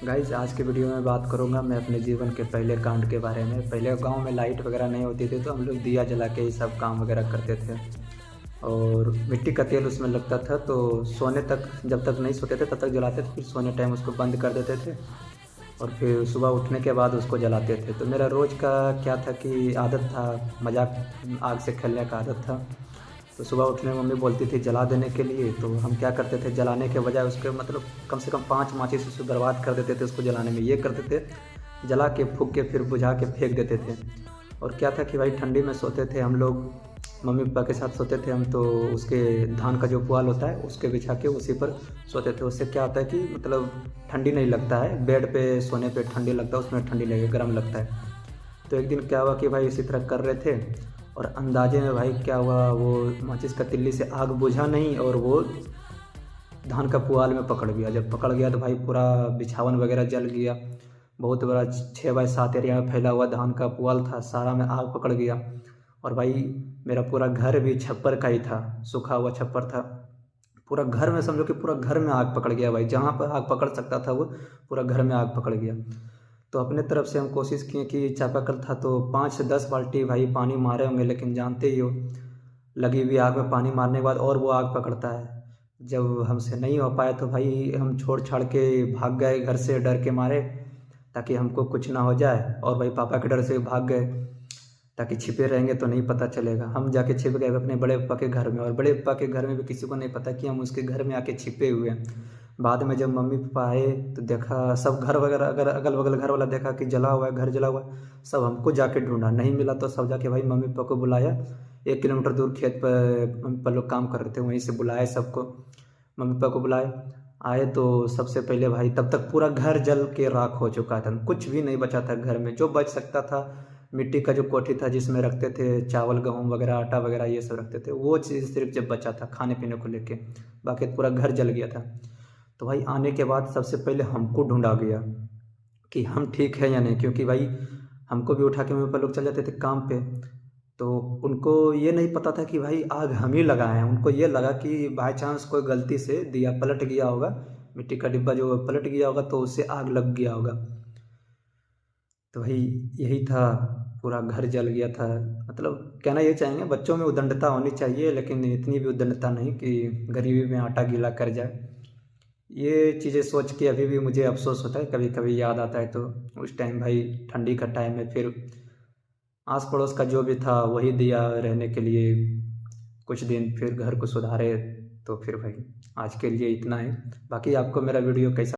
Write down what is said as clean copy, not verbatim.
Guys आज के video में बात करूंगा मैं अपने जीवन के पहले कांड के बारे में। पहले गांव में लाइट वगैरह नहीं होती थी तो हम लोग दिया जला के ही सब काम वगैरह करते थे और मिट्टी का तेल उसमें लगता था। तो सोने तक जब तक नहीं सोते थे तब तक जलाते थे, फिर सोने टाइम उसको बंद कर देते थे और फिर सुबह उठने के बाद उसको जलाते थे। तो मेरा रोज़ का क्या था कि आदत था, मजाक आग से खेलने का आदत था। तो सुबह उठने में मम्मी बोलती थी जला देने के लिए, तो हम क्या करते थे, जलाने के बजाय उसके मतलब कम से कम 5 माचिस उसको बर्बाद कर देते थे। उसको जलाने में ये करते थे, जला के फूँक के फिर बुझा के फेंक देते थे। और क्या था कि भाई ठंडी में सोते थे हम लोग, मम्मी पापा के साथ सोते थे हम, तो उसके धान का जो पुआल होता है उसके बिछा के उसी पर सोते थे। उससे क्या होता है कि मतलब ठंडी नहीं लगता है, बेड पे सोने पे ठंडी लगता है, उसमें ठंडी लगे गर्म लगता है। तो एक दिन क्या हुआ कि भाई इसी तरह कर रहे थे और अंदाजे में भाई क्या हुआ, वो माचिस का तिल्ली से आग बुझा नहीं और वो धान का पुआल में पकड़ गया। जब पकड़ गया तो भाई पूरा बिछावन वगैरह जल गया। बहुत बड़ा 6x7 एरिया में फैला हुआ धान का पुआल था, सारा में आग पकड़ गया। और भाई मेरा पूरा घर भी छप्पर का ही था, सूखा हुआ छप्पर था। पूरा घर में समझो कि पूरा घर में आग पकड़ गया भाई, जहाँ पर आग पकड़ सकता था वो पूरा घर में आग पकड़ गया। तो अपने तरफ से हम कोशिश किए कि चापाकल था तो 5 से 10 बाल्टी भाई पानी मारे होंगे, लेकिन जानते ही हो लगी हुई आग में पानी मारने के बाद और वो आग पकड़ता है। जब हमसे नहीं हो पाया तो भाई हम छोड़ छाड़ के भाग गए घर से डर के मारे, ताकि हमको कुछ ना हो जाए। और भाई पापा के डर से भाग गए ताकि छिपे रहेंगे तो नहीं पता चलेगा। हम जाके छिप गए अपने बड़े पापा के घर में, और बड़े पापा के घर में भी किसी को नहीं पता कि हम उसके घर में आके छिपे हुए हैं। बाद में जब मम्मी पापा आए तो देखा सब घर वगैरह, अगर अगल बगल घर वाला देखा कि जला हुआ है, घर जला हुआ है। सब हमको जाके ढूंढा, नहीं मिला तो सब जाके भाई मम्मी पापा को बुलाया। 1 किलोमीटर दूर खेत पर मम्मी पापा लोग काम कर रहे थे, वहीं से बुलाए सबको, मम्मी पापा को बुलाए। आए तो सबसे पहले भाई तब तक पूरा घर जल के राख हो चुका था, कुछ भी नहीं बचा था घर में। जो बच सकता था मिट्टी का जो कोठी था जिसमें रखते थे चावल गेहूँ वगैरह आटा वगैरह ये सब रखते थे, वो चीज़ सिर्फ जब बचा था खाने पीने को लेके, बाकी पूरा घर जल गया था। तो भाई आने के बाद सबसे पहले हमको ढूंढा गया कि हम ठीक है या नहीं, क्योंकि भाई हमको भी उठा के मम्मी पापा लोग चल जाते थे काम पे। तो उनको ये नहीं पता था कि भाई आग हम ही लगाए हैं। उनको ये लगा कि बाय चांस कोई गलती से दिया पलट गया होगा, मिट्टी का डिब्बा जो पलट गया होगा तो उससे आग लग गया होगा। तो भाई यही था, पूरा घर जल गया था। मतलब कहना ये चाहेंगे बच्चों में उद्दंडता होनी चाहिए, लेकिन इतनी भी उद्दंडता नहीं कि गरीबी में आटा गीला कर जाए। ये चीज़ें सोच के अभी भी मुझे अफ़सोस होता है, कभी कभी याद आता है। तो उस टाइम भाई ठंडी का टाइम है, फिर आस पड़ोस का जो भी था वही दिया रहने के लिए कुछ दिन, फिर घर को सुधारे। तो फिर भाई आज के लिए इतना ही। बाकी आपको मेरा वीडियो कैसा